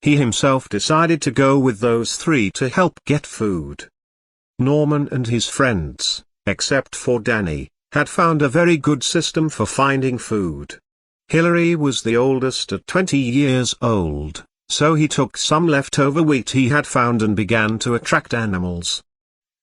He himself decided to go with those three to help get food. Norman and his friends, except for Danny, had found a very good system for finding food. Hilary was the oldest at 20 years old, so he took some leftover wheat he had found and began to attract animals.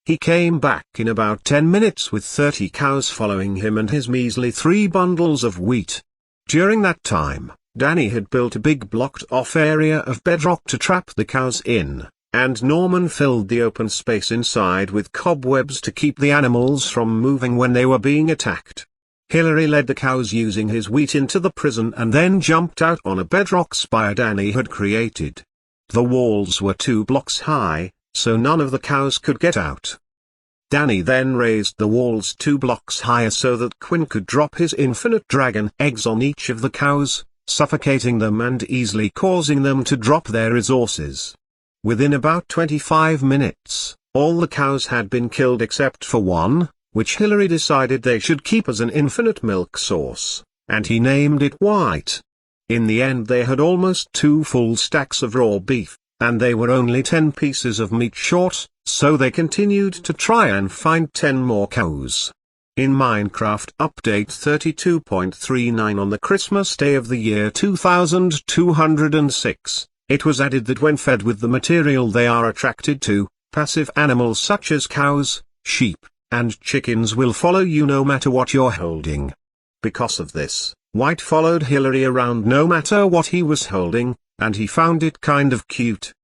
He came back in about 10 minutes with 30 cows following him and his measly 3 bundles of wheat. During that time, Danny had built a big blocked-off area of bedrock to trap the cows in, and Norman filled the open space inside with cobwebs to keep the animals from moving when they were being attacked. Hilary led the cows using his wheat into the prison and then jumped out on a bedrock spire Danny had created. The walls were 2 blocks high, so none of the cows could get out. Danny then raised the walls 2 blocks higher so that Quinn could drop his infinite dragon eggs on each of the cows, suffocating them and easily causing them to drop their resources. Within about 25 minutes, all the cows had been killed except for one, which Hilary decided they should keep as an infinite milk source, and he named it White. In the end they had almost 2 full stacks of raw beef, and they were only 10 pieces of meat short, so they continued to try and find 10 more cows. In Minecraft Update 32.39 on the Christmas day of the year 2206, it was added that when fed with the material they are attracted to, passive animals such as cows, sheep, and chickens will follow you no matter what you're holding. Because of this, White followed Hilary around no matter what he was holding, and he found it kind of cute.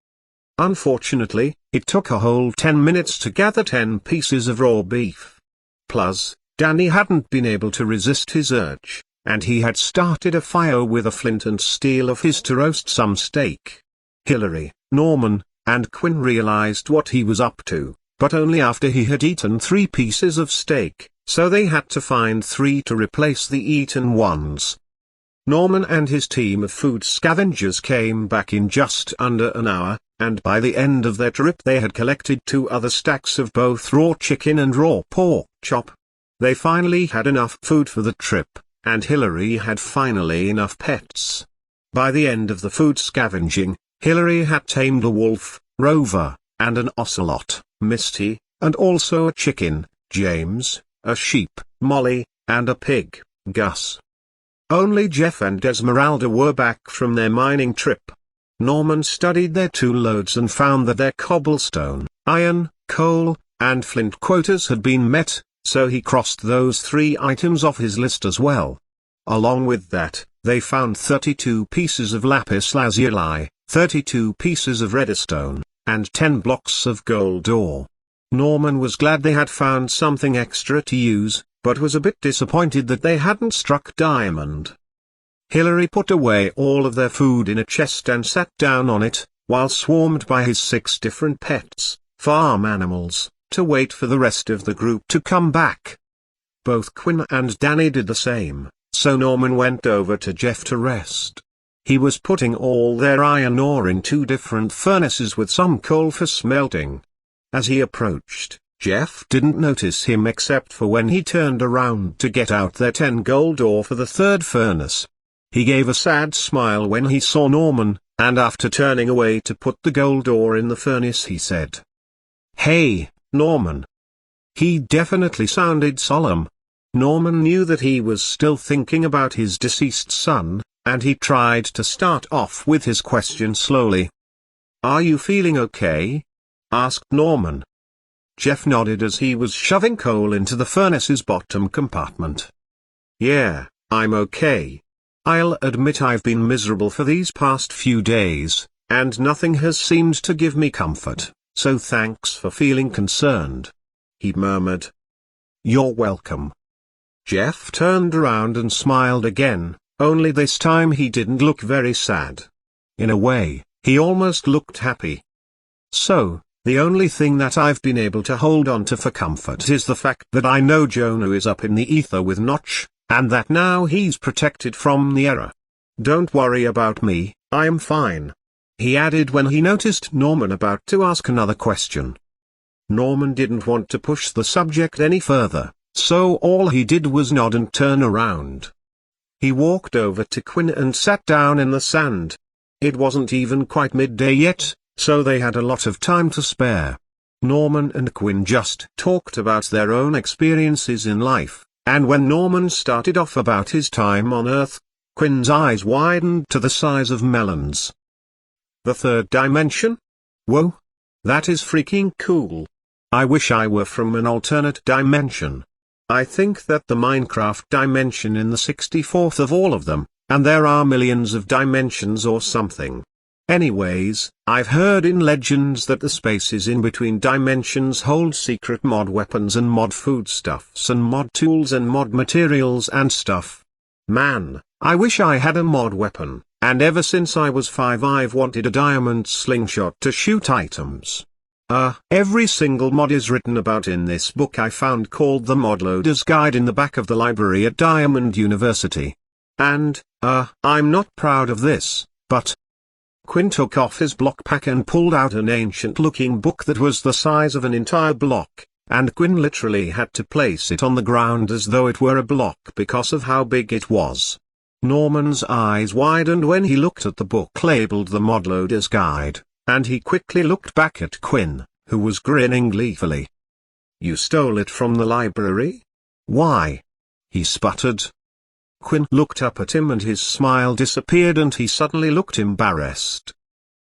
Unfortunately, it took a whole 10 minutes to gather 10 pieces of raw beef. Plus, Danny hadn't been able to resist his urge, and he had started a fire with a flint and steel of his to roast some steak. Hilary, Norman, and Quinn realized what he was up to, but only after he had eaten 3 pieces of steak, so they had to find 3 to replace the eaten ones. Norman and his team of food scavengers came back in just under an hour, and by the end of their trip they had collected 2 other stacks of both raw chicken and raw pork chop. They finally had enough food for the trip, and Hilary had finally enough pets. By the end of the food scavenging, Hilary had tamed a wolf, Rover, and an ocelot, Misty, and also a chicken, James, a sheep, Molly, and a pig, Gus. Only Jeff and Esmeralda were back from their mining trip. Norman studied their 2 loads and found that their cobblestone, iron, coal, and flint quotas had been met, so he crossed those 3 items off his list as well. Along with that, they found 32 pieces of lapis lazuli, 32 pieces of redstone, and 10 blocks of gold ore. Norman was glad they had found something extra to use, but was a bit disappointed that they hadn't struck diamond. Hilary put away all of their food in a chest and sat down on it, while swarmed by his 6 different pets, farm animals, to wait for the rest of the group to come back. Both Quinn and Danny did the same, so Norman went over to Jeff to rest. He was putting all their iron ore in 2 different furnaces with some coal for smelting. As he approached, Jeff didn't notice him except for when he turned around to get out their 10 gold ore for the 3rd furnace. He gave a sad smile when he saw Norman, and after turning away to put the gold ore in the furnace he said, "Hey, Norman." He definitely sounded solemn. Norman knew that he was still thinking about his deceased son, and he tried to start off with his question slowly. "Are you feeling okay?" asked Norman. Jeff nodded as he was shoving coal into the furnace's bottom compartment. "Yeah, I'm okay. I'll admit I've been miserable for these past few days, and nothing has seemed to give me comfort, so thanks for feeling concerned," he murmured. "You're welcome." Jeff turned around and smiled again, only this time he didn't look very sad. In a way, he almost looked happy. "So, the only thing that I've been able to hold on to for comfort is the fact that I know Jonah is up in the ether with Notch, and that now he's protected from the error. Don't worry about me, I'm fine," he added when he noticed Norman about to ask another question. Norman didn't want to push the subject any further, so all he did was nod and turn around. He walked over to Quinn and sat down in the sand. It wasn't even quite midday yet, so they had a lot of time to spare. Norman and Quinn just talked about their own experiences in life, and when Norman started off about his time on Earth, Quinn's eyes widened to the size of melons. The third dimension? Whoa! That is freaking cool. I wish I were from an alternate dimension. I think that the Minecraft dimension in the 64th of all of them, and there are millions of dimensions or something. Anyways, I've heard in legends that the spaces in between dimensions hold secret mod weapons and mod foodstuffs and mod tools and mod materials and stuff. Man, I wish I had a mod weapon, and ever since I was 5 I've wanted a diamond slingshot to shoot items. Every single mod is written about in this book I found called the Mod Loader's Guide in the back of the library at Diamond University. And, I'm not proud of this, but... Quinn took off his block pack and pulled out an ancient-looking book that was the size of an entire block, and Quinn literally had to place it on the ground as though it were a block because of how big it was. Norman's eyes widened when he looked at the book labeled The Mod Loader's Guide, and he quickly looked back at Quinn, who was grinning gleefully. "You stole it from the library? Why?" he sputtered. Quinn looked up at him and his smile disappeared and he suddenly looked embarrassed.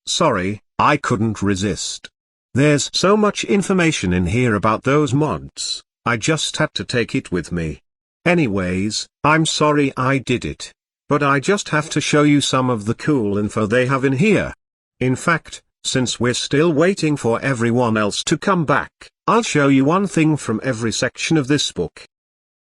"Sorry, I couldn't resist. There's so much information in here about those mods, I just had to take it with me. Anyways, I'm sorry I did it. But I just have to show you some of the cool info they have in here. In fact, since we're still waiting for everyone else to come back, I'll show you one thing from every section of this book."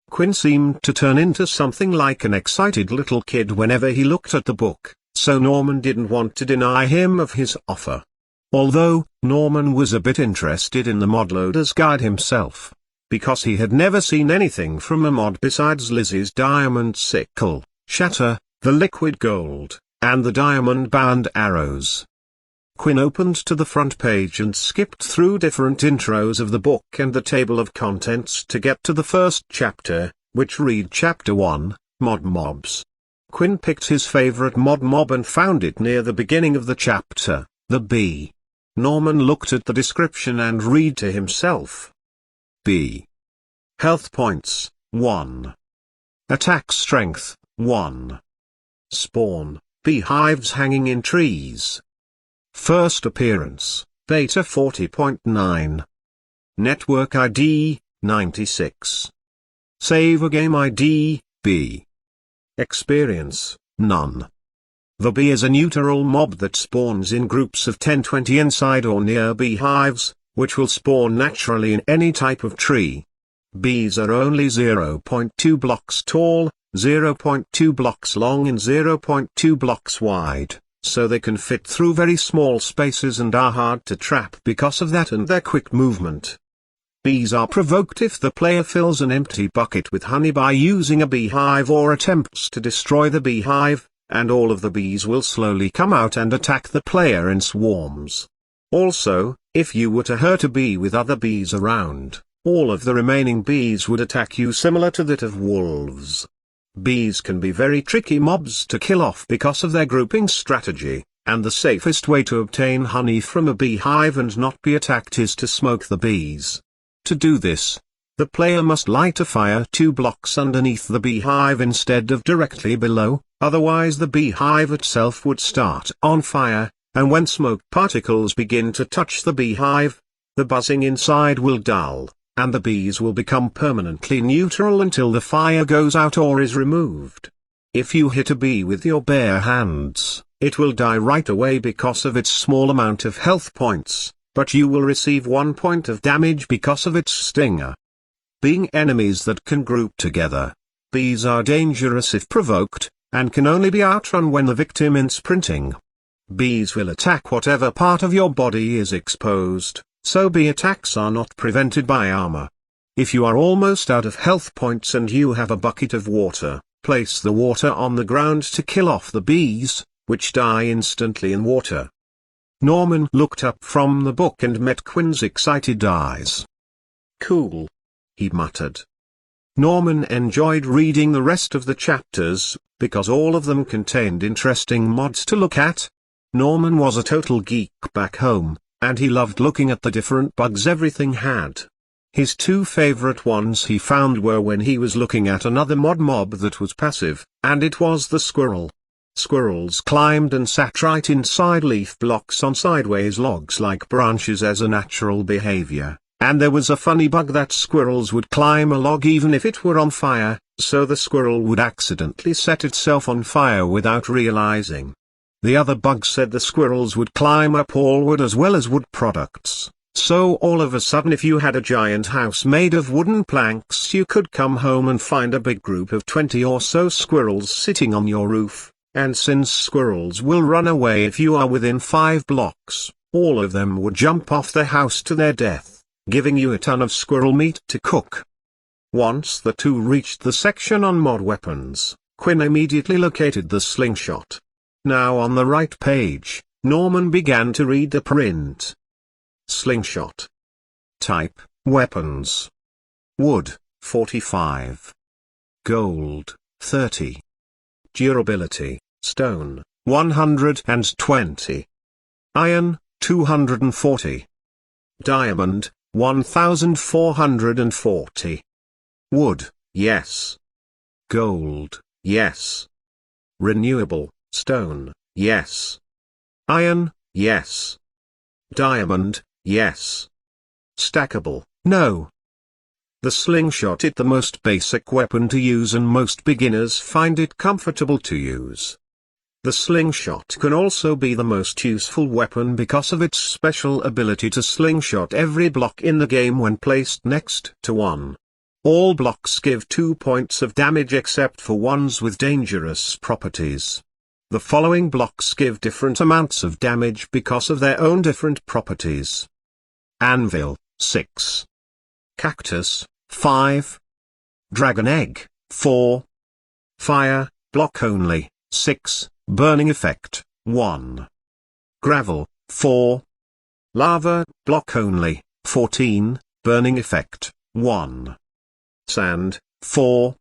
Quinn seemed to turn into something like an excited little kid whenever he looked at the book, so Norman didn't want to deny him of his offer. Although, Norman was a bit interested in the Mod Loader's Guide himself, because he had never seen anything from a mod besides Lizzie's Diamond Sickle, Shatter, the Liquid Gold, and the Diamond Bound Arrows. Quinn opened to the front page and skipped through different intros of the book and the table of contents to get to the first chapter, which read Chapter 1, Mod Mobs. Quinn picked his favorite mod mob and found it near the beginning of the chapter, the bee. Norman looked at the description and read to himself. Bee. Health points, 1. Attack strength, 1. Spawn, beehives hanging in trees. First appearance, Beta 40.9. Network ID, 96. Save a game ID, B. Experience, none. The bee is a neutral mob that spawns in groups of 10-20 inside or near beehives, which will spawn naturally in any type of tree. Bees are only 0.2 blocks tall, 0.2 blocks long and 0.2 blocks wide. So they can fit through very small spaces and are hard to trap because of that and their quick movement. Bees are provoked if the player fills an empty bucket with honey by using a beehive or attempts to destroy the beehive, and all of the bees will slowly come out and attack the player in swarms. Also, if you were to hurt a bee with other bees around, all of the remaining bees would attack you, similar to that of wolves. Bees can be very tricky mobs to kill off because of their grouping strategy, and the safest way to obtain honey from a beehive and not be attacked is to smoke the bees. To do this, the player must light a fire 2 blocks underneath the beehive instead of directly below, otherwise the beehive itself would start on fire, and when smoke particles begin to touch the beehive, the buzzing inside will dull, and the bees will become permanently neutral until the fire goes out or is removed. If you hit a bee with your bare hands, it will die right away because of its small amount of health points, but you will receive 1 point of damage because of its stinger. Being enemies that can group together, bees are dangerous if provoked, and can only be outrun when the victim is sprinting. Bees will attack whatever part of your body is exposed, so bee attacks are not prevented by armor. If you are almost out of health points and you have a bucket of water, place the water on the ground to kill off the bees, which die instantly in water. Norman looked up from the book and met Quinn's excited eyes. "Cool," he muttered. Norman enjoyed reading the rest of the chapters, because all of them contained interesting mods to look at, Norman was a total geek back home, and he loved looking at the different bugs everything had. His two favorite ones he found were when he was looking at another mob that was passive, and it was the squirrel. Squirrels climbed and sat right inside leaf blocks on sideways logs like branches as a natural behavior, and there was a funny bug that squirrels would climb a log even if it were on fire, so the squirrel would accidentally set itself on fire without realizing. The other bug said the squirrels would climb up all wood as well as wood products. So all of a sudden if you had a giant house made of wooden planks you could come home and find a big group of 20 or so squirrels sitting on your roof, and since squirrels will run away if you are within 5 blocks, all of them would jump off the house to their death, giving you a ton of squirrel meat to cook. Once the two reached the section on mod weapons, Quinn immediately located the slingshot. Now on the right page, Norman began to read the print. Slingshot. Type, weapons. Wood, 45. Gold, 30. Durability, stone, 120. Iron, 240. Diamond, 1440. Wood, yes. Gold, yes. Renewable, stone, yes. Iron, yes. Diamond, yes. Stackable, no. The slingshot is the most basic weapon to use and most beginners find it comfortable to use. The slingshot can also be the most useful weapon because of its special ability to slingshot every block in the game when placed next to one. All blocks give 2 points of damage except for ones with dangerous properties. The following blocks give different amounts of damage because of their own different properties. Anvil, 6. Cactus, 5. Dragon egg, 4. Fire, block only, 6. Burning effect, 1. Gravel, 4. Lava, block only, 14. Burning effect, 1. Sand, 4.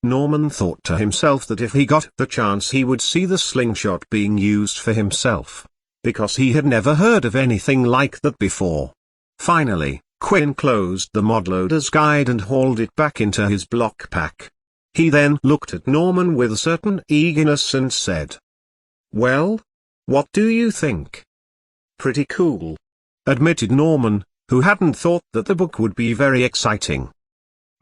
Norman thought to himself that if he got the chance he would see the slingshot being used for himself, because he had never heard of anything like that before. Finally, Quinn closed the modloader's guide and hauled it back into his block pack. He then looked at Norman with a certain eagerness and said, "Well? What do you think?" "Pretty cool," admitted Norman, who hadn't thought that the book would be very exciting.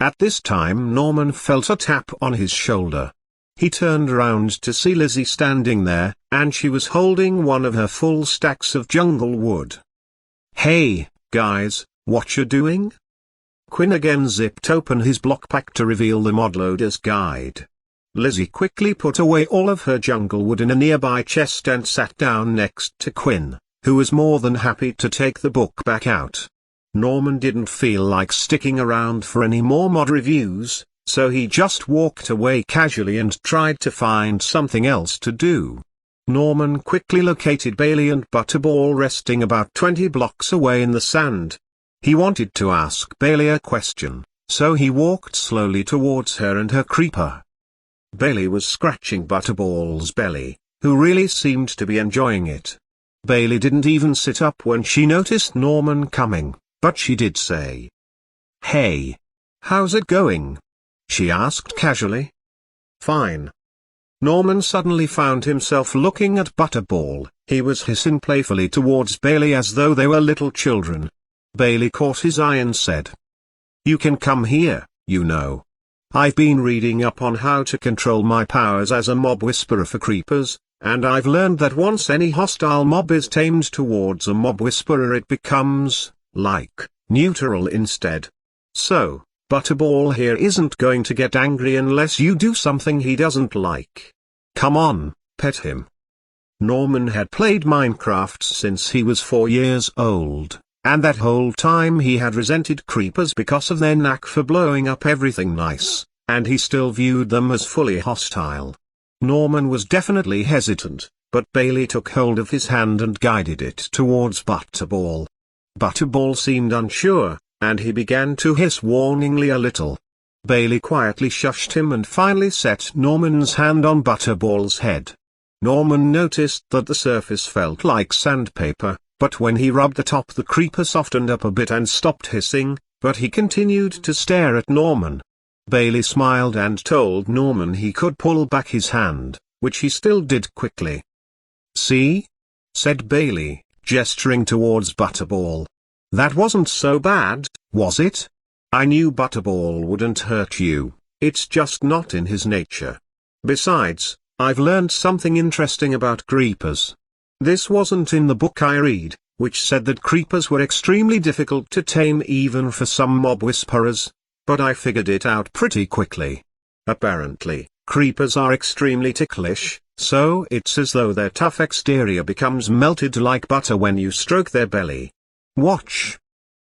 At this time Norman felt a tap on his shoulder. He turned around to see Lizzie standing there, and she was holding one of her full stacks of jungle wood. "Hey, guys, what you doing?" Quinn again zipped open his block pack to reveal the modloader's guide. Lizzie quickly put away all of her jungle wood in a nearby chest and sat down next to Quinn, who was more than happy to take the book back out. Norman didn't feel like sticking around for any more mod reviews, so he just walked away casually and tried to find something else to do. Norman quickly located Bailey and Butterball resting about 20 blocks away in the sand. He wanted to ask Bailey a question, so he walked slowly towards her and her creeper. Bailey was scratching Butterball's belly, who really seemed to be enjoying it. Bailey didn't even sit up when she noticed Norman coming, but she did say, "Hey. How's it going?" she asked casually. "Fine." Norman suddenly found himself looking at Butterball. He was hissing playfully towards Bailey as though they were little children. Bailey caught his eye and said, "You can come here, you know. I've been reading up on how to control my powers as a mob whisperer for creepers, and I've learned that once any hostile mob is tamed towards a mob whisperer it becomes, like, neutral instead. So, Butterball here isn't going to get angry unless you do something he doesn't like. Come on, pet him." Norman had played Minecraft since he was 4 years old, and that whole time he had resented creepers because of their knack for blowing up everything nice, and he still viewed them as fully hostile. Norman was definitely hesitant, but Bailey took hold of his hand and guided it towards Butterball. Butterball seemed unsure, and he began to hiss warningly a little. Bailey quietly shushed him and finally set Norman's hand on Butterball's head. Norman noticed that the surface felt like sandpaper, but when he rubbed the top the creeper softened up a bit and stopped hissing, but he continued to stare at Norman. Bailey smiled and told Norman he could pull back his hand, which he still did quickly. "See?" said Bailey, gesturing towards Butterball. "That wasn't so bad, was it? I knew Butterball wouldn't hurt you, it's just not in his nature. Besides, I've learned something interesting about creepers. This wasn't in the book I read, which said that creepers were extremely difficult to tame even for some mob whisperers, but I figured it out pretty quickly. Apparently, creepers are extremely ticklish, so it's as though their tough exterior becomes melted like butter when you stroke their belly. Watch."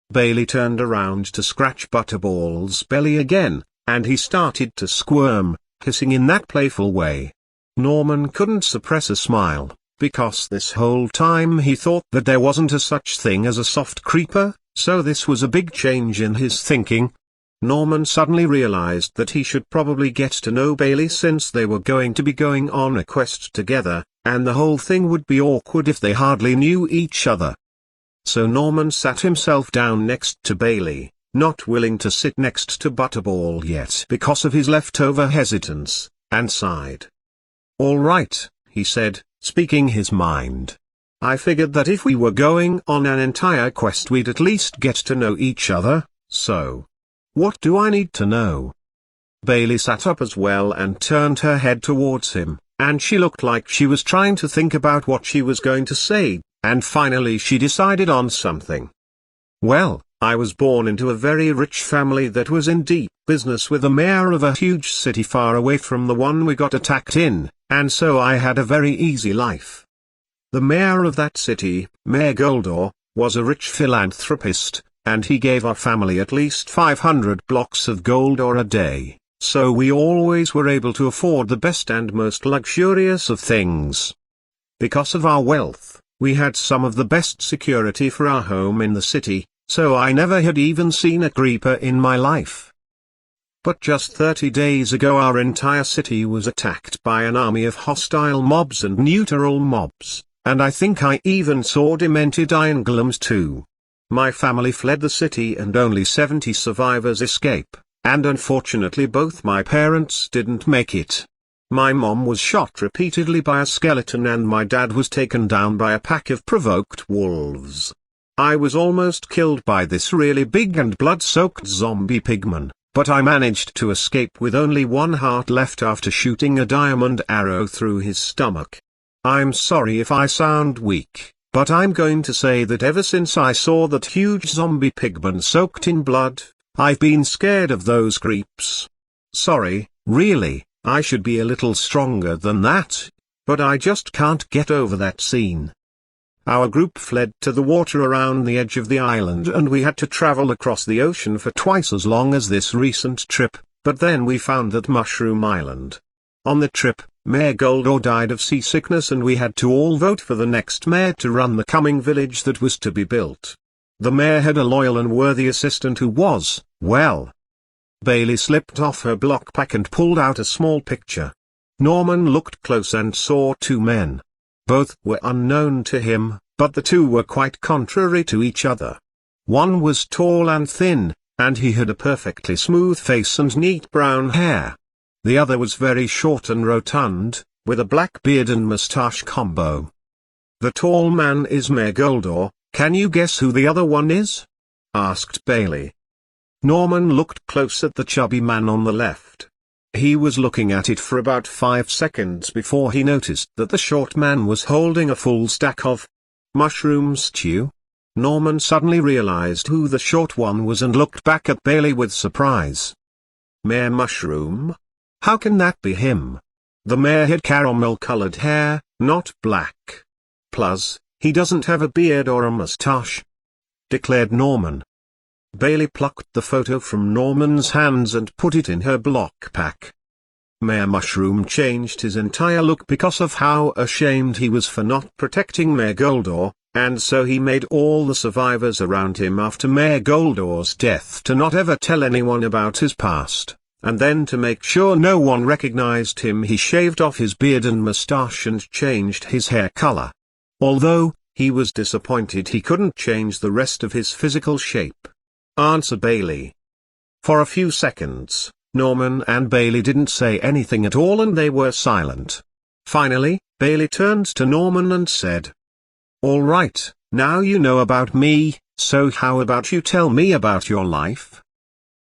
Bailey turned around to scratch Butterball's belly again, and he started to squirm, hissing in that playful way. Norman couldn't suppress a smile, because this whole time he thought that there wasn't a such thing as a soft creeper, so this was a big change in his thinking. Norman suddenly realized that he should probably get to know Bailey since they were going to be going on a quest together, and the whole thing would be awkward if they hardly knew each other. So Norman sat himself down next to Bailey, not willing to sit next to Butterball yet because of his leftover hesitance, and sighed. "All right," he said, speaking his mind. "I figured that if we were going on an entire quest we'd at least get to know each other, so what do I need to know?" Bailey sat up as well and turned her head towards him, and she looked like she was trying to think about what she was going to say, and finally she decided on something. "Well, I was born into a very rich family that was in deep business with the mayor of a huge city far away from the one we got attacked in, and so I had a very easy life. The mayor of that city, Mayor Goldor, was a rich philanthropist, and he gave our family at least 500 blocks of gold ore a day, so we always were able to afford the best and most luxurious of things. Because of our wealth, we had some of the best security for our home in the city, so I never had even seen a creeper in my life. But just 30 days ago our entire city was attacked by an army of hostile mobs and neutral mobs, and I think I even saw demented iron golems too. My family fled the city and only 70 survivors escape, and unfortunately both my parents didn't make it. My mom was shot repeatedly by a skeleton and my dad was taken down by a pack of provoked wolves. I was almost killed by this really big and blood-soaked zombie pigman, but I managed to escape with only one heart left after shooting a diamond arrow through his stomach. I'm sorry if I sound weak, but I'm going to say that ever since I saw that huge zombie pigman soaked in blood, I've been scared of those creeps. Sorry, really, I should be a little stronger than that, but I just can't get over that scene. Our group fled to the water around the edge of the island and we had to travel across the ocean for twice as long as this recent trip, but then we found that Mushroom Island. On the trip, Mayor Goldor died of seasickness and we had to all vote for the next mayor to run the coming village that was to be built. The mayor had a loyal and worthy assistant who was, well. Bailey slipped off her block pack and pulled out a small picture. Norman looked close and saw two men. Both were unknown to him, but the two were quite contrary to each other. One was tall and thin, and he had a perfectly smooth face and neat brown hair. The other was very short and rotund, with a black beard and moustache combo. The tall man is Mayor Goldor. Can you guess who the other one is? Asked Bailey. Norman looked close at the chubby man on the left. He was looking at it for about 5 seconds before he noticed that the short man was holding a full stack of mushroom stew. Norman suddenly realized who the short one was and looked back at Bailey with surprise. Mayor Mushroom? How can that be him? The mayor had caramel-colored hair, not black. Plus, he doesn't have a beard or a mustache, declared Norman. Bailey plucked the photo from Norman's hands and put it in her block pack. Mayor Mushroom changed his entire look because of how ashamed he was for not protecting Mayor Goldor, and so he made all the survivors around him after Mayor Goldor's death to not ever tell anyone about his past, and then to make sure no one recognized him he shaved off his beard and mustache and changed his hair color. Although, he was disappointed he couldn't change the rest of his physical shape. Answer Bailey. For a few seconds, Norman and Bailey didn't say anything at all and they were silent. Finally, Bailey turned to Norman and said, "All right, now you know about me, so how about you tell me about your life?"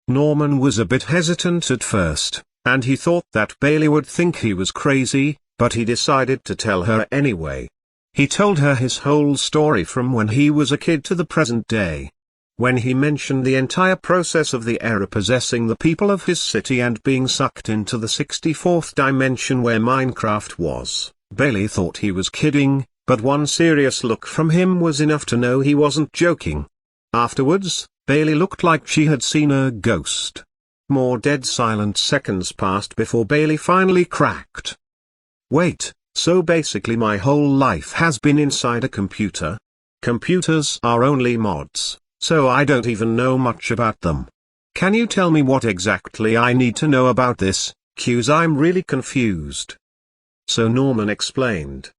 Norman was a bit hesitant at first, and he thought that Bailey would think he was crazy, but he decided to tell her anyway. He told her his whole story from when he was a kid to the present day. When he mentioned the entire process of the era possessing the people of his city and being sucked into the 64th dimension where Minecraft was, Bailey thought he was kidding, but one serious look from him was enough to know he wasn't joking. Afterwards, Bailey looked like she had seen a ghost. More dead silent seconds passed before Bailey finally cracked. "Wait, so basically my whole life has been inside a computer? Computers are only mods, so I don't even know much about them. Can you tell me what exactly I need to know about this, 'cause I'm really confused?" So Norman explained.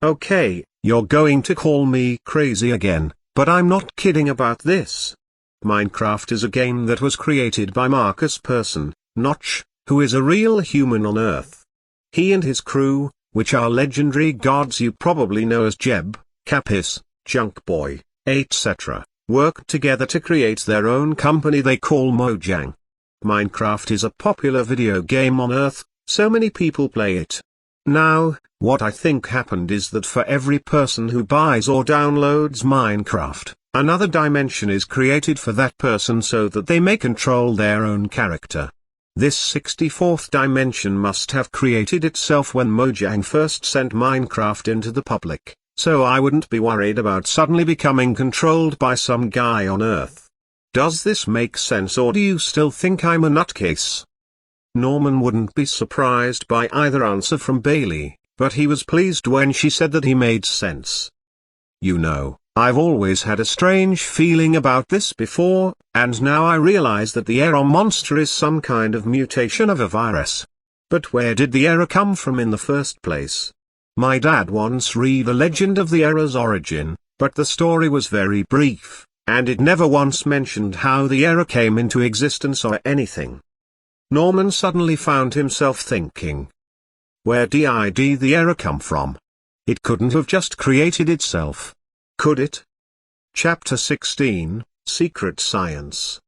"Okay, you're going to call me crazy again, but I'm not kidding about this. Minecraft is a game that was created by Marcus Persson, Notch, who is a real human on Earth. He and his crew, which are legendary gods you probably know as Jeb, Capis, Junkboy, etc., worked together to create their own company they call Mojang. Minecraft is a popular video game on Earth, so many people play it. Now, what I think happened is that for every person who buys or downloads Minecraft, another dimension is created for that person so that they may control their own character. This 64th dimension must have created itself when Mojang first sent Minecraft into the public, so I wouldn't be worried about suddenly becoming controlled by some guy on Earth. Does this make sense, or do you still think I'm a nutcase?" Norman wouldn't be surprised by either answer from Bailey, but he was pleased when she said that he made sense. "You know, I've always had a strange feeling about this before, and now I realize that the error monster is some kind of mutation of a virus. But where did the error come from in the first place? My dad once read a legend of the error's origin, but the story was very brief, and it never once mentioned how the error came into existence or anything." Norman suddenly found himself thinking, where did the error come from? It couldn't have just created itself. Could it? Chapter 16, Secret Science.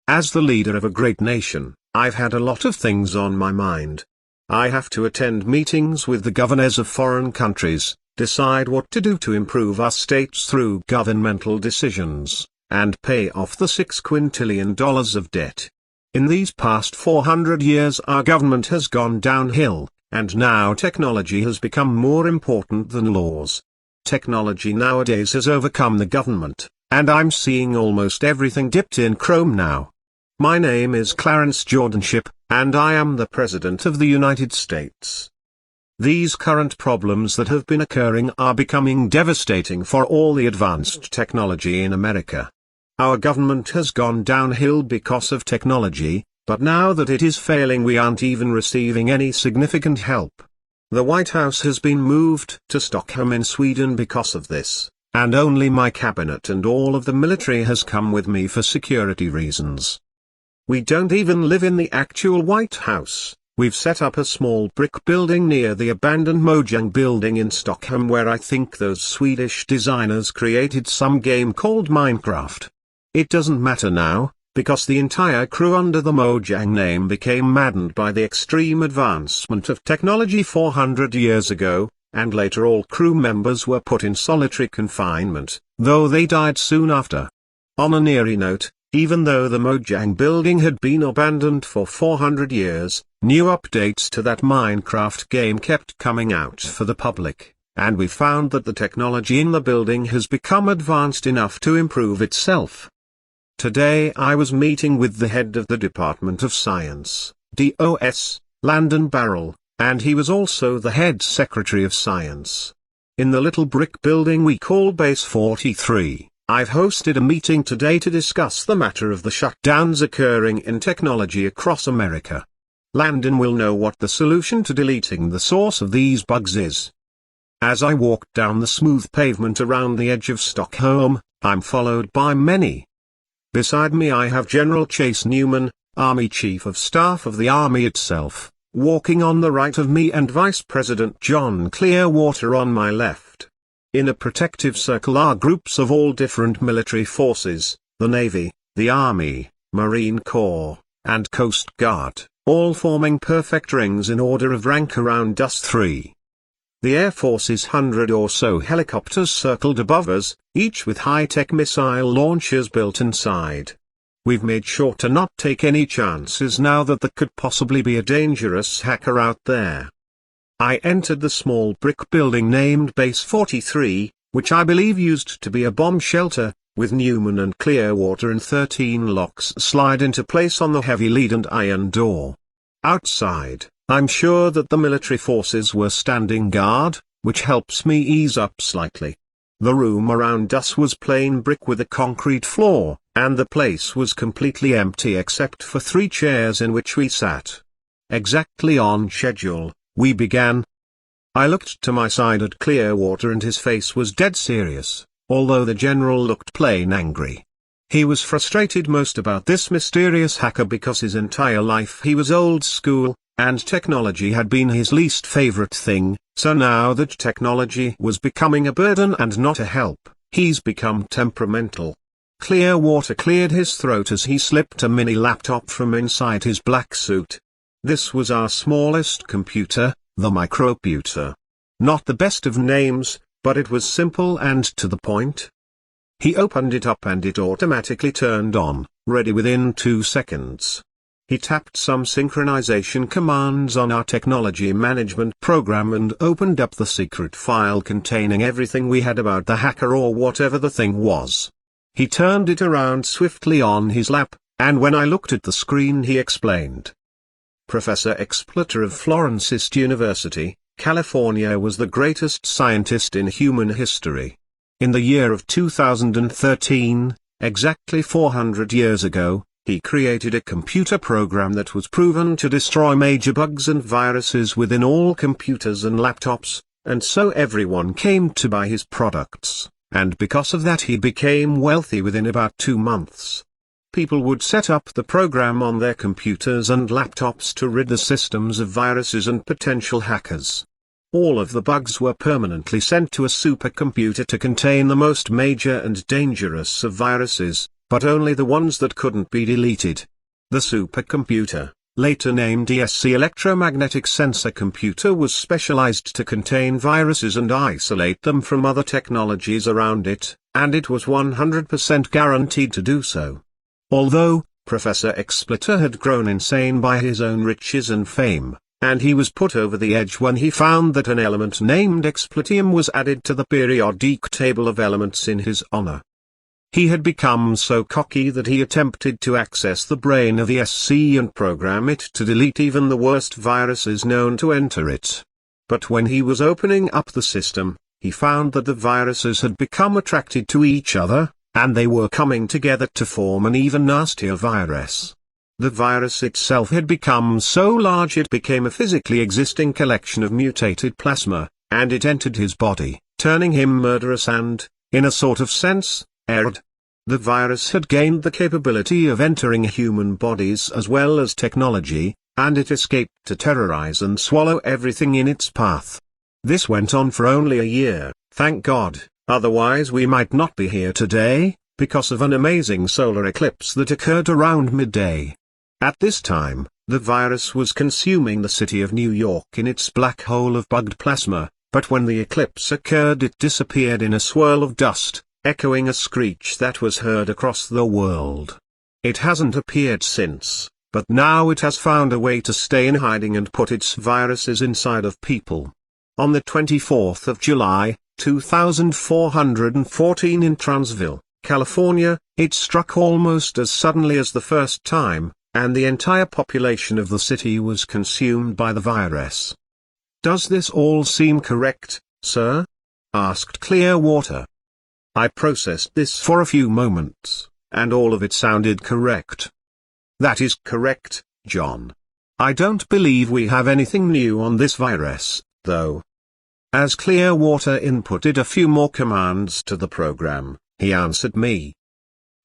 As the leader of a great nation, I've had a lot of things on my mind. I have to attend meetings with the governors of foreign countries, decide what to do to improve our states through governmental decisions, and pay off the $6 quintillion of debt. In these past 400 years our government has gone downhill, and now technology has become more important than laws. Technology nowadays has overcome the government, and I'm seeing almost everything dipped in Chrome now. My name is Clarence Jordanship, and I am the President of the United States. These current problems that have been occurring are becoming devastating for all the advanced technology in America. Our government has gone downhill because of technology, but now that it is failing we aren't even receiving any significant help. The White House has been moved to Stockholm in Sweden because of this, and only my cabinet and all of the military has come with me for security reasons. We don't even live in the actual White House. We've set up a small brick building near the abandoned Mojang building in Stockholm where I think those Swedish designers created some game called Minecraft. It doesn't matter now, because the entire crew under the Mojang name became maddened by the extreme advancement of technology 400 years ago, and later all crew members were put in solitary confinement, though they died soon after. On an eerie note, even though the Mojang building had been abandoned for 400 years, new updates to that Minecraft game kept coming out for the public, and we found that the technology in the building has become advanced enough to improve itself. Today I was meeting with the head of the Department of Science, DOS, Landon Barrell, and he was also the head secretary of science. In the little brick building we call Base 43, I've hosted a meeting today to discuss the matter of the shutdowns occurring in technology across America. Landon will know what the solution to deleting the source of these bugs is. As I walk down the smooth pavement around the edge of Stockholm, I'm followed by many. Beside me I have General Chase Newman, Army Chief of Staff of the Army itself, walking on the right of me, and Vice President John Clearwater on my left. In a protective circle are groups of all different military forces, the Navy, the Army, Marine Corps, and Coast Guard, all forming perfect rings in order of rank around us three. The Air Force's 100 or so helicopters circled above us, each with high-tech missile launchers built inside. We've made sure to not take any chances now that there could possibly be a dangerous hacker out there. I entered the small brick building named Base 43, which I believe used to be a bomb shelter, with Newman and Clearwater, and 13 locks slide into place on the heavy lead and iron door. Outside, I'm sure that the military forces were standing guard, which helps me ease up slightly. The room around us was plain brick with a concrete floor, and the place was completely empty except for 3 chairs in which we sat. Exactly on schedule, we began. I looked to my side at Clearwater and his face was dead serious, although the general looked plain angry. He was frustrated most about this mysterious hacker because his entire life he was old school, and technology had been his least favorite thing, so now that technology was becoming a burden and not a help, he's become temperamental. Clearwater cleared his throat as he slipped a mini laptop from inside his black suit. This was our smallest computer, the microputer. Not the best of names, but it was simple and to the point. He opened it up and it automatically turned on, ready within 2 seconds. He tapped some synchronization commands on our technology management program and opened up the secret file containing everything we had about the hacker or whatever the thing was. He turned it around swiftly on his lap, and when I looked at the screen he explained. Professor Expletor of Florence University, California was the greatest scientist in human history. In the year of 2013, exactly 400 years ago, he created a computer program that was proven to destroy major bugs and viruses within all computers and laptops, and so everyone came to buy his products, and because of that he became wealthy within about 2 months. People would set up the program on their computers and laptops to rid the systems of viruses and potential hackers. All of the bugs were permanently sent to a supercomputer to contain the most major and dangerous of viruses, but only the ones that couldn't be deleted. The supercomputer, later named ESC electromagnetic sensor computer, was specialized to contain viruses and isolate them from other technologies around it, and it was 100% guaranteed to do so. Although, Professor Expletor had grown insane by his own riches and fame, and he was put over the edge when he found that an element named expletium was added to the periodic table of elements in his honor. He had become so cocky that he attempted to access the brain of ESC and program it to delete even the worst viruses known to enter it. But when he was opening up the system, he found that the viruses had become attracted to each other, and they were coming together to form an even nastier virus. The virus itself had become so large it became a physically existing collection of mutated plasma, and it entered his body, turning him murderous and, in a sort of sense, aired. The virus had gained the capability of entering human bodies as well as technology, and it escaped to terrorize and swallow everything in its path. This went on for only a year, thank God, otherwise we might not be here today, because of an amazing solar eclipse that occurred around midday. At this time, the virus was consuming the city of New York in its black hole of bugged plasma, but when the eclipse occurred it disappeared in a swirl of dust, echoing a screech that was heard across the world. It hasn't appeared since, but now it has found a way to stay in hiding and put its viruses inside of people. On the 24th of July, 2414 in Transville, California, it struck almost as suddenly as the first time, and the entire population of the city was consumed by the virus. "Does this all seem correct, sir?" asked Clearwater. I processed this for a few moments, and all of it sounded correct. That is correct, John. I don't believe we have anything new on this virus, though. As Clearwater inputted a few more commands to the program, he answered me.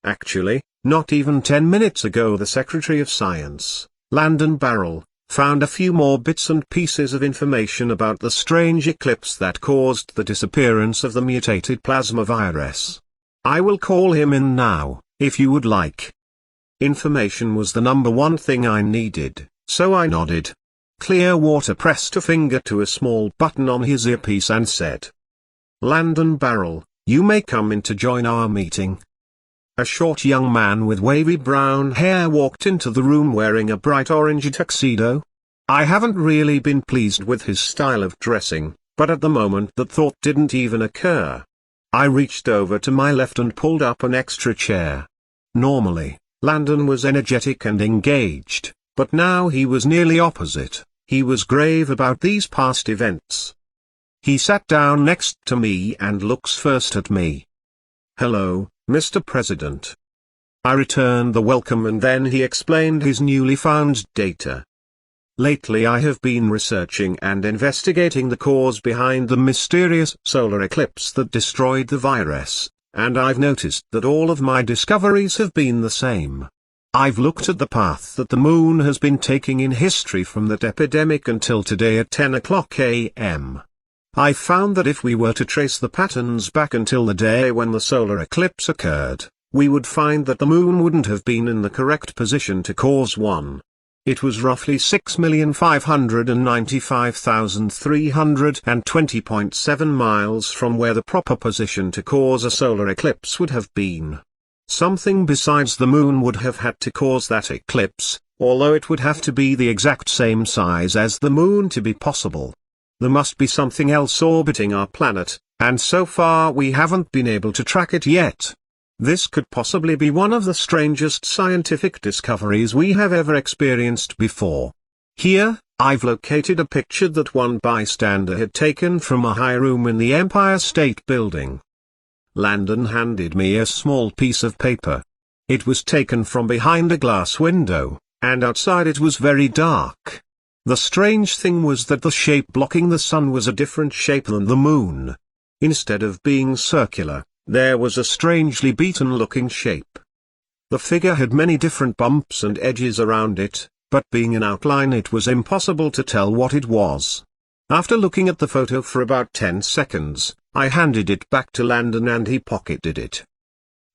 Actually, not even 10 minutes ago the Secretary of Science, Landon Barrell, found a few more bits and pieces of information about the strange eclipse that caused the disappearance of the mutated plasma virus. I will call him in now, if you would like. Information was the number one thing I needed, so I nodded. Clearwater pressed a finger to a small button on his earpiece and said, "Landon Barrell, you may come in to join our meeting." A short young man with wavy brown hair walked into the room wearing a bright orange tuxedo. I haven't really been pleased with his style of dressing, but at the moment that thought didn't even occur. I reached over to my left and pulled up an extra chair. Normally, Landon was energetic and engaged, but now he was nearly opposite. He was grave about these past events. He sat down next to me and looks first at me. "Hello, Mr. President." I returned the welcome and then he explained his newly found data. "Lately I have been researching and investigating the cause behind the mysterious solar eclipse that destroyed the virus, and I've noticed that all of my discoveries have been the same. I've looked at the path that the moon has been taking in history from that epidemic until today at 10 o'clock a.m. I found that if we were to trace the patterns back until the day when the solar eclipse occurred, we would find that the moon wouldn't have been in the correct position to cause one. It was roughly 6,595,320.7 miles from where the proper position to cause a solar eclipse would have been. Something besides the moon would have had to cause that eclipse, although it would have to be the exact same size as the moon to be possible. There must be something else orbiting our planet, and so far we haven't been able to track it yet. This could possibly be one of the strangest scientific discoveries we have ever experienced before. Here, I've located a picture that one bystander had taken from a high room in the Empire State Building. Landon handed me a small piece of paper. It was taken from behind a glass window, and outside it was very dark. The strange thing was that the shape blocking the sun was a different shape than the moon. Instead of being circular, there was a strangely beaten-looking shape. The figure had many different bumps and edges around it, but being an outline it was impossible to tell what it was. After looking at the photo for about 10 seconds, I handed it back to Landon and he pocketed it.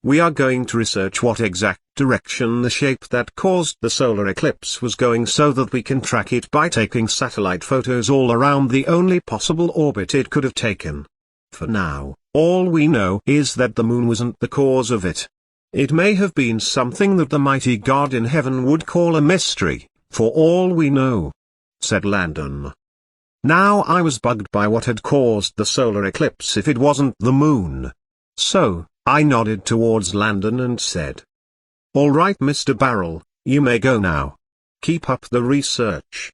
"We are going to research what exact direction the shape that caused the solar eclipse was going so that we can track it by taking satellite photos all around the only possible orbit it could have taken. For now, all we know is that the moon wasn't the cause of it. It may have been something that the mighty God in heaven would call a mystery, for all we know," said Landon. Now I was bugged by what had caused the solar eclipse if it wasn't the moon. So, I nodded towards Landon and said, "All right, Mr. Barrell, you may go now. Keep up the research."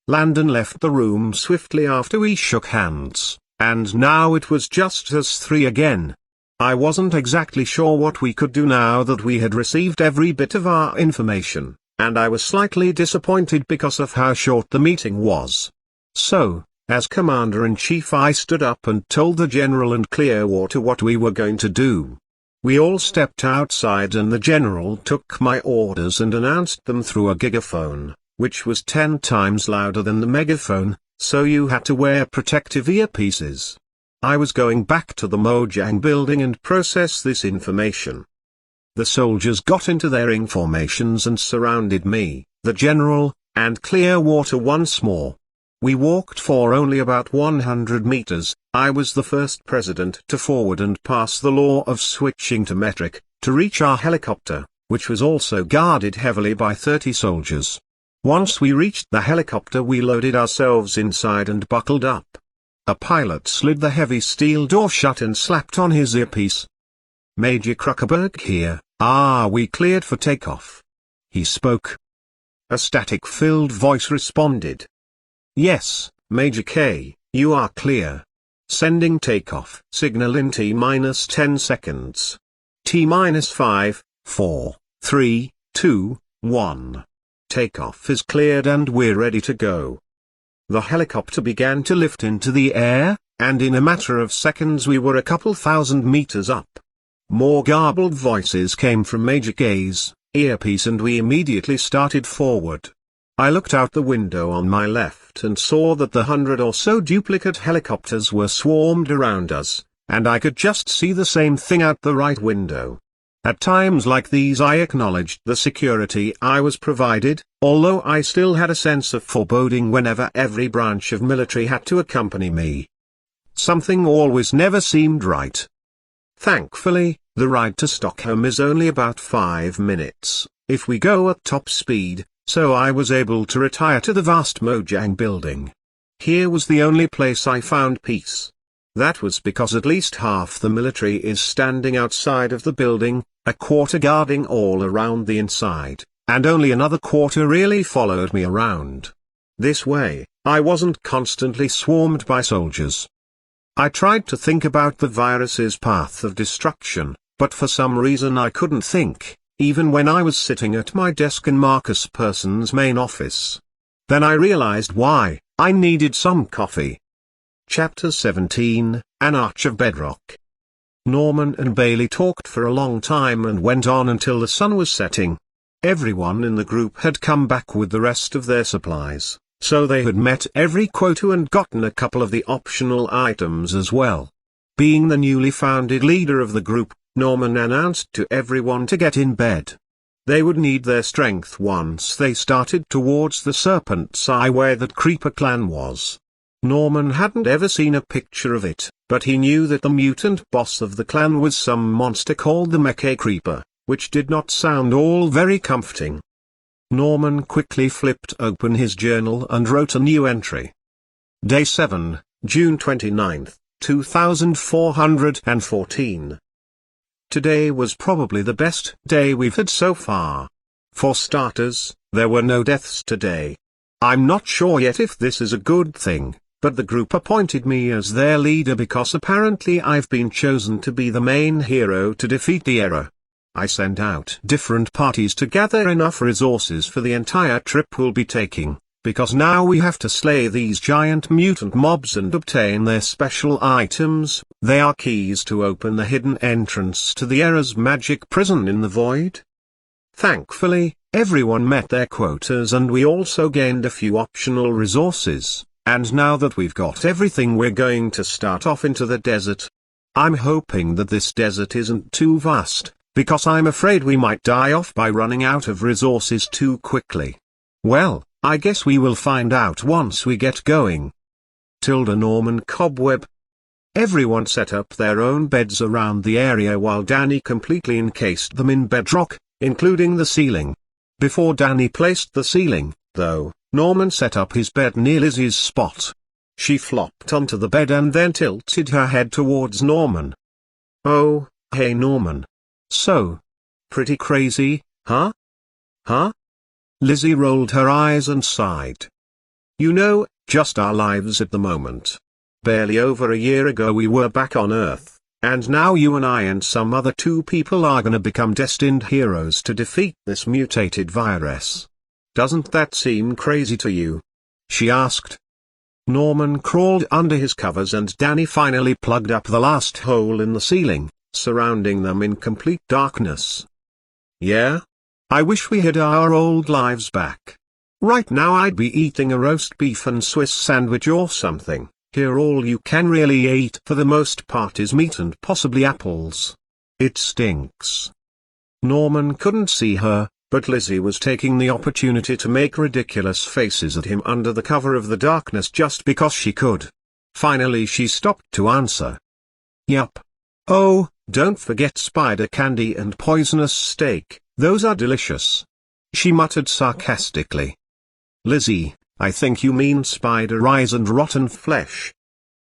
Landon left the room swiftly after we shook hands, and now it was just us three again. I wasn't exactly sure what we could do now that we had received every bit of our information, and I was slightly disappointed because of how short the meeting was. So, as Commander-in-Chief I stood up and told the General and Clearwater what we were going to do. We all stepped outside and the General took my orders and announced them through a gigaphone, which was 10 times louder than the megaphone, so you had to wear protective earpieces. I was going back to the Mojang building and process this information. The soldiers got into their formations and surrounded me, the General, and Clearwater once more. We walked for only about 100 meters. I was the first president to forward and pass the law of switching to metric, to reach our helicopter, which was also guarded heavily by 30 soldiers. Once we reached the helicopter we loaded ourselves inside and buckled up. A pilot slid the heavy steel door shut and slapped on his earpiece. "Major Kruckerberg here, are we cleared for takeoff?" he spoke. A static-filled voice responded. "Yes, Major K, you are clear. Sending takeoff signal in T-10 seconds. T-5, 4, 3, 2, 1. Takeoff is cleared and we're ready to go. The helicopter began to lift into the air, and in a matter of seconds we were a couple thousand meters up. More garbled voices came from Major Gay's earpiece and we immediately started forward. I looked out the window on my left and saw that the 100 or so duplicate helicopters were swarmed around us, and I could just see the same thing out the right window. At times like these I acknowledged the security I was provided, although I still had a sense of foreboding whenever every branch of military had to accompany me. Something always never seemed right. Thankfully, the ride to Stockholm is only about 5 minutes, if we go at top speed, so I was able to retire to the vast Mojang building. Here was the only place I found peace. That was because at least half the military is standing outside of the building, a quarter guarding all around the inside, and only another quarter really followed me around. This way, I wasn't constantly swarmed by soldiers. I tried to think about the virus's path of destruction, but for some reason I couldn't think, even when I was sitting at my desk in Marcus Person's main office. Then I realized why. I needed some coffee. Chapter 17, An Arch of Bedrock. Norman and Bailey talked for a long time and went on until the sun was setting. Everyone in the group had come back with the rest of their supplies, so they had met every quota and gotten a couple of the optional items as well. Being the newly founded leader of the group, Norman announced to everyone to get in bed. They would need their strength once they started towards the Serpent's Eye where that Creeper clan was. Norman hadn't ever seen a picture of it, but he knew that the mutant boss of the clan was some monster called the Mecha Creeper, which did not sound all very comforting. Norman quickly flipped open his journal and wrote a new entry. Day 7, June 29, 2414. Today was probably the best day we've had so far. For starters, there were no deaths today. I'm not sure yet if this is a good thing, but the group appointed me as their leader because apparently I've been chosen to be the main hero to defeat the error. I sent out different parties to gather enough resources for the entire trip we'll be taking, because now we have to slay these giant mutant mobs and obtain their special items. They are keys to open the hidden entrance to the Error's magic prison in the void. Thankfully, everyone met their quotas and we also gained a few optional resources, and now that we've got everything we're going to start off into the desert. I'm hoping that this desert isn't too vast, because I'm afraid we might die off by running out of resources too quickly. Well, I guess we will find out once we get going. Norman Cobweb. Everyone set up their own beds around the area while Danny completely encased them in bedrock, including the ceiling. Before Danny placed the ceiling, though, Norman set up his bed near Lizzie's spot. She flopped onto the bed and then tilted her head towards Norman. Oh, hey Norman. So. Pretty crazy, huh? Huh? Lizzie rolled her eyes and sighed. You know, just our lives at the moment. Barely over a year ago we were back on Earth, and now you and I and some other 2 people are gonna become destined heroes to defeat this mutated virus. Doesn't that seem crazy to you? She asked. Norman crawled under his covers and Danny finally plugged up the last hole in the ceiling, surrounding them in complete darkness. Yeah? I wish we had our old lives back. Right now I'd be eating a roast beef and Swiss sandwich or something. Here all you can really eat for the most part is meat and possibly apples. It stinks. Norman couldn't see her, but Lizzie was taking the opportunity to make ridiculous faces at him under the cover of the darkness just because she could. Finally she stopped to answer. Yup. Oh, don't forget spider candy and poisonous steak, those are delicious. She muttered sarcastically. Lizzie, I think you mean spider eyes and rotten flesh.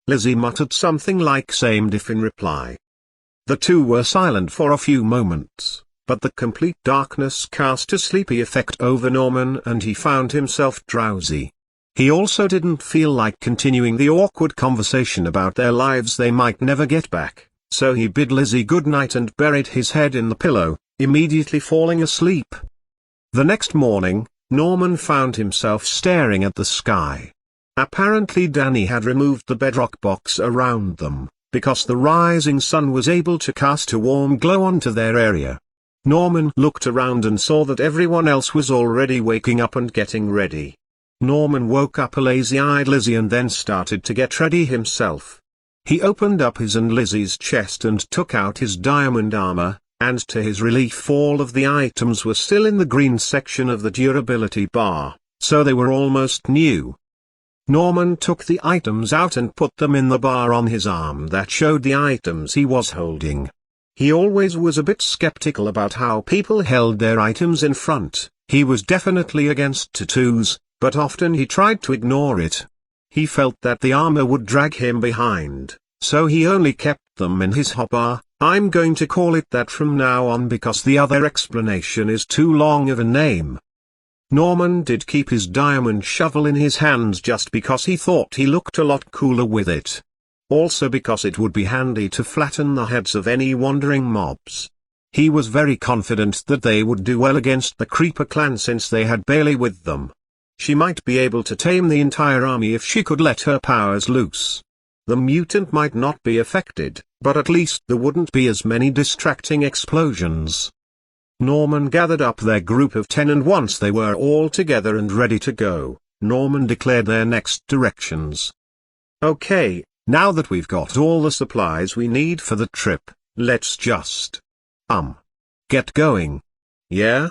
Lizzie muttered something like same diff in reply. The two were silent for a few moments, but the complete darkness cast a sleepy effect over Norman and he found himself drowsy. He also didn't feel like continuing the awkward conversation about their lives they might never get back, so he bid Lizzie good night and buried his head in the pillow, immediately falling asleep. The next morning, Norman found himself staring at the sky. Apparently Danny had removed the bedrock box around them, because the rising sun was able to cast a warm glow onto their area. Norman looked around and saw that everyone else was already waking up and getting ready. Norman woke up a lazy-eyed Lizzie and then started to get ready himself. He opened up his and Lizzie's chest and took out his diamond armor, and to his relief all of the items were still in the green section of the durability bar, so they were almost new. Norman took the items out and put them in the bar on his arm that showed the items he was holding. He always was a bit skeptical about how people held their items in front. He was definitely against tattoos, but often he tried to ignore it. He felt that the armor would drag him behind, so he only kept them in his hopper. I'm going to call it that from now on because the other explanation is too long of a name. Norman did keep his diamond shovel in his hands just because he thought he looked a lot cooler with it. Also because it would be handy to flatten the heads of any wandering mobs. He was very confident that they would do well against the Creeper clan since they had Bailey with them. She might be able to tame the entire army if she could let her powers loose. The mutant might not be affected, but at least there wouldn't be as many distracting explosions. Norman gathered up their group of 10 and once they were all together and ready to go, Norman declared their next directions. Okay, now that we've got all the supplies we need for the trip, let's just get going. Yeah?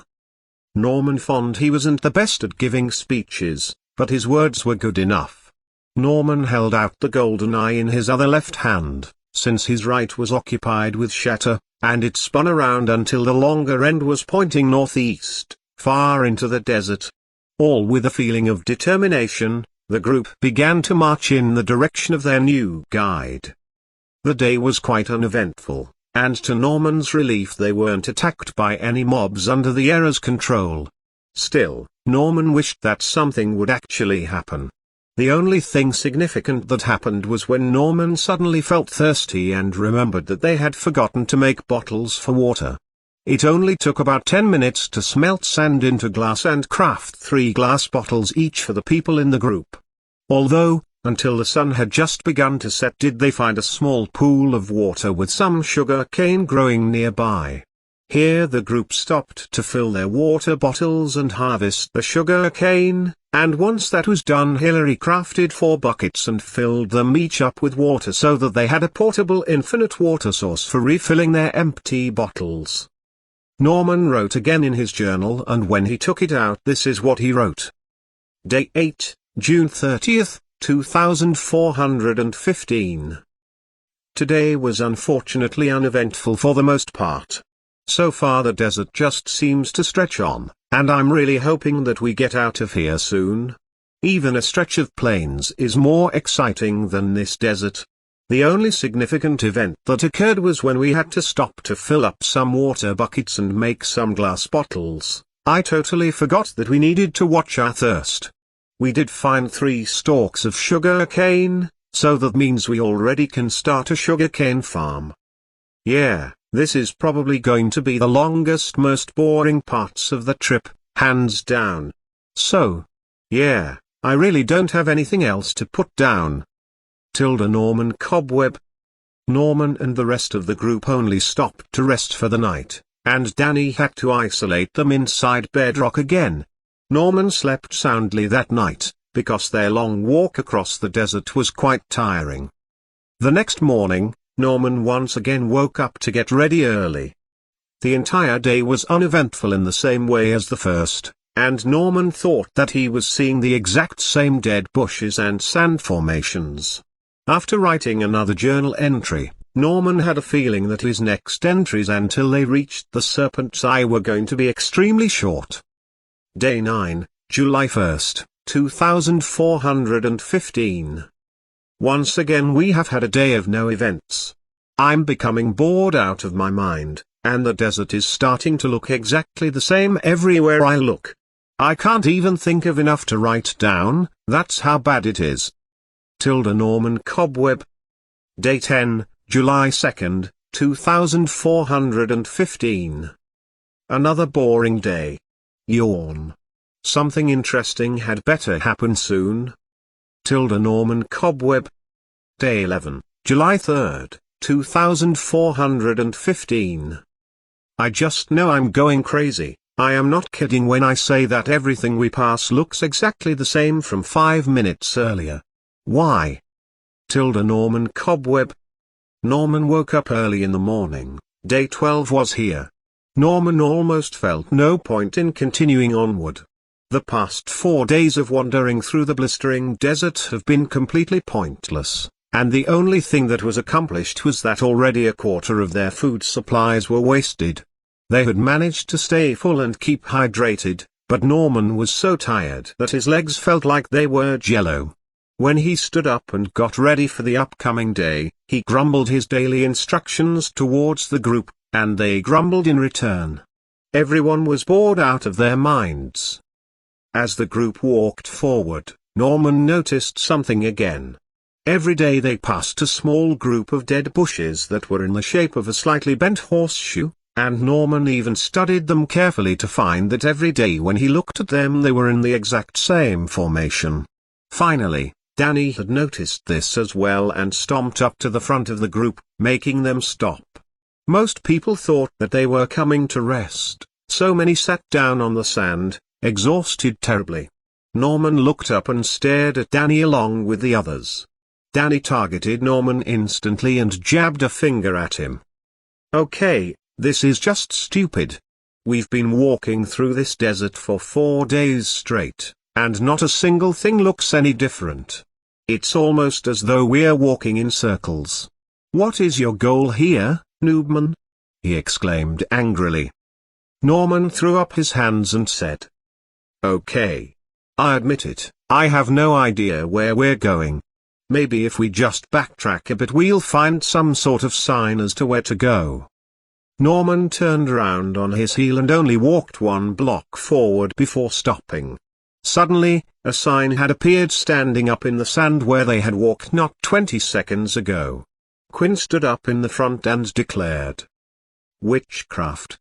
Norman found he wasn't the best at giving speeches, but his words were good enough. Norman held out the golden eye in his other left hand, since his right was occupied with shatter, and it spun around until the longer end was pointing northeast, far into the desert. All with a feeling of determination, the group began to march in the direction of their new guide. The day was quite uneventful, and to Norman's relief they weren't attacked by any mobs under the era's control. Still, Norman wished that something would actually happen. The only thing significant that happened was when Norman suddenly felt thirsty and remembered that they had forgotten to make bottles for water. It only took about 10 minutes to smelt sand into glass and craft 3 glass bottles each for the people in the group. Although, until the sun had just begun to set did they find a small pool of water with some sugar cane growing nearby. Here the group stopped to fill their water bottles and harvest the sugar cane, and once that was done Hillary crafted 4 buckets and filled them each up with water so that they had a portable infinite water source for refilling their empty bottles. Norman wrote again in his journal, and when he took it out this is what he wrote. Day 8, June 30th, 2415. Today was unfortunately uneventful for the most part. So far the desert just seems to stretch on, and I'm really hoping that we get out of here soon. Even a stretch of plains is more exciting than this desert. The only significant event that occurred was when we had to stop to fill up some water buckets and make some glass bottles. I totally forgot that we needed to watch our thirst. We did find 3 stalks of sugar cane, so that means we already can start a sugar cane farm. Yeah, this is probably going to be the longest, most boring parts of the trip, hands down. So, yeah, I really don't have anything else to put down. Norman Cobweb. Norman and the rest of the group only stopped to rest for the night, and Danny had to isolate them inside bedrock again. Norman slept soundly that night, because their long walk across the desert was quite tiring. The next morning, Norman once again woke up to get ready early. The entire day was uneventful in the same way as the first, and Norman thought that he was seeing the exact same dead bushes and sand formations. After writing another journal entry, Norman had a feeling that his next entries until they reached the Serpent's Eye were going to be extremely short. Day 9, July 1st, 2415. Once again we have had a day of no events. I'm becoming bored out of my mind, and the desert is starting to look exactly the same everywhere I look. I can't even think of enough to write down, that's how bad it is. Norman Cobweb. Day 10, July 2nd, 2415. Another boring day. Yawn. Something interesting had better happen soon. Norman Cobweb. Day 11, July 3rd, 2415. I just know I'm going crazy. I am not kidding when I say that everything we pass looks exactly the same from 5 minutes earlier. Why? Norman Cobweb. Norman woke up early in the morning. Day 12 was here. Norman almost felt no point in continuing onward. The past 4 days of wandering through the blistering desert have been completely pointless, and the only thing that was accomplished was that already a quarter of their food supplies were wasted. They had managed to stay full and keep hydrated, but Norman was so tired that his legs felt like they were jello. When he stood up and got ready for the upcoming day, he grumbled his daily instructions towards the group, and they grumbled in return. Everyone was bored out of their minds. As the group walked forward, Norman noticed something again. Every day they passed a small group of dead bushes that were in the shape of a slightly bent horseshoe, and Norman even studied them carefully to find that every day when he looked at them they were in the exact same formation. Finally, Danny had noticed this as well and stomped up to the front of the group, making them stop. Most people thought that they were coming to rest, so many sat down on the sand, exhausted terribly. Norman looked up and stared at Danny along with the others. Danny targeted Norman instantly and jabbed a finger at him. Okay, this is just stupid. We've been walking through this desert for 4 days straight, and not a single thing looks any different. It's almost as though we're walking in circles. What is your goal here, noobman? He exclaimed angrily. Norman threw up his hands and said, Okay. I admit it, I have no idea where we're going. Maybe if we just backtrack a bit we'll find some sort of sign as to where to go. Norman turned around on his heel and only walked 1 block forward before stopping. Suddenly, a sign had appeared standing up in the sand where they had walked not 20 seconds ago. Quinn stood up in the front and declared, Witchcraft.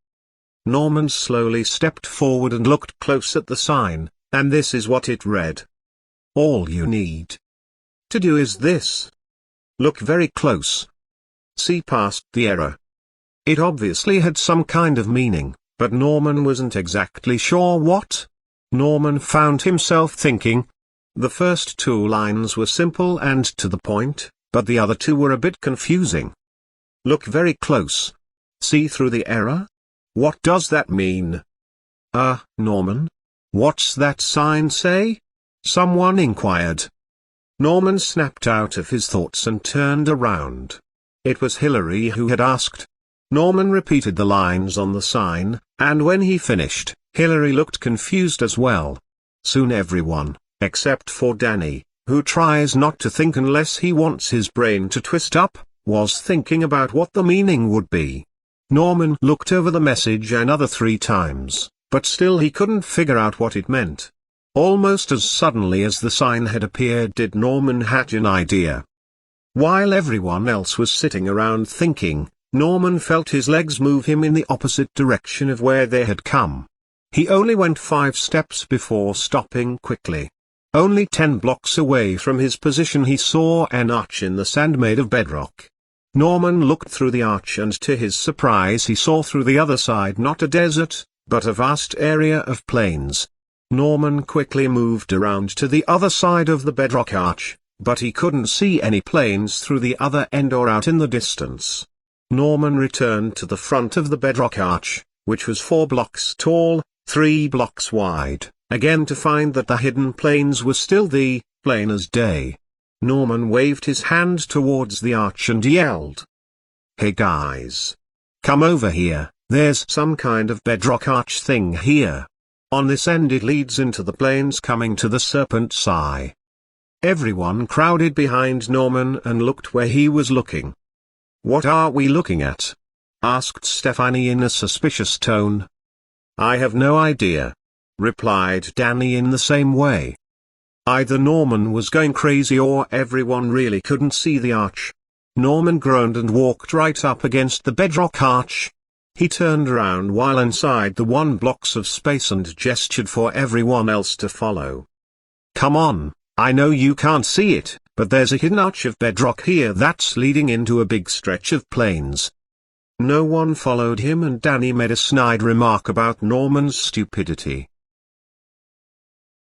Norman slowly stepped forward and looked close at the sign, and this is what it read. All you need to do is this. Look very close. See past the error. It obviously had some kind of meaning, but Norman wasn't exactly sure what. Norman found himself thinking. The first 2 lines were simple and to the point, but the other 2 were a bit confusing. Look very close. See through the error? What does that mean? Norman? What's that sign say? Someone inquired. Norman snapped out of his thoughts and turned around. It was Hillary who had asked. Norman repeated the lines on the sign, and when he finished, Hillary looked confused as well. Soon everyone, except for Danny, who tries not to think unless he wants his brain to twist up, was thinking about what the meaning would be. Norman looked over the message another 3 times, but still he couldn't figure out what it meant. Almost as suddenly as the sign had appeared did Norman hatch an idea. While everyone else was sitting around thinking, Norman felt his legs move him in the opposite direction of where they had come. He only went 5 steps before stopping quickly. Only 10 blocks away from his position he saw an arch in the sand made of bedrock. Norman looked through the arch and to his surprise he saw through the other side not a desert, but a vast area of plains. Norman quickly moved around to the other side of the bedrock arch, but he couldn't see any plains through the other end or out in the distance. Norman returned to the front of the bedrock arch, which was 4 blocks tall, 3 blocks wide, again to find that the hidden plains were still the plain as day. Norman waved his hand towards the arch and yelled, Hey guys! Come over here, there's some kind of bedrock arch thing here. On this end it leads into the plains coming to the Serpent's Eye. Everyone crowded behind Norman and looked where he was looking. What are we looking at? Asked Stephanie in a suspicious tone. I have no idea. replied Danny in the same way. Either Norman was going crazy or everyone really couldn't see the arch. Norman groaned and walked right up against the bedrock arch. He turned around while inside the 1 blocks of space and gestured for everyone else to follow. "Come on, I know you can't see it, but there's a hidden arch of bedrock here that's leading into a big stretch of plains." No one followed him and Danny made a snide remark about Norman's stupidity.